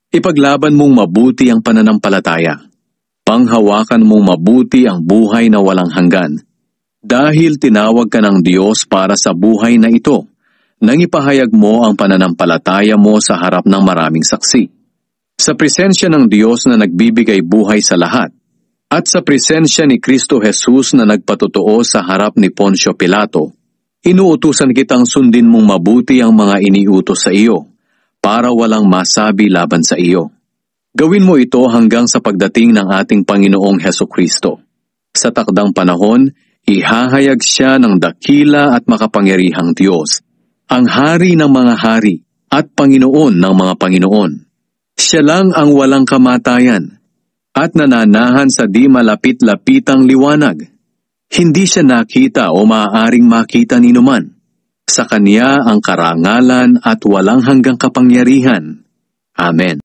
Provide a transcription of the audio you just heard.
Ipaglaban mong mabuti ang pananampalataya. Panghawakan mong mabuti ang buhay na walang hanggan. Dahil tinawag ka ng Diyos para sa buhay na ito, nang ipahayag mo ang pananampalataya mo sa harap ng maraming saksi. Sa presensya ng Diyos na nagbibigay buhay sa lahat, at sa presensya ni Kristo Jesus na nagpatotoo sa harap ni Poncio Pilato, inuutusan kitang sundin mong mabuti ang mga iniutos sa iyo, para walang masabi laban sa iyo. Gawin mo ito hanggang sa pagdating ng ating Panginoong Hesukristo. Sa takdang panahon, ihahayag siya ng dakila at makapangyarihang Diyos, ang Hari ng mga hari at Panginoon ng mga Panginoon. Siya lang ang walang kamatayan at nananahan sa di malapit-lapitang liwanag. Hindi siya nakita o maaaring makita ni numan. Sa Kanya ang karangalan at walang hanggang kapangyarihan. Amen.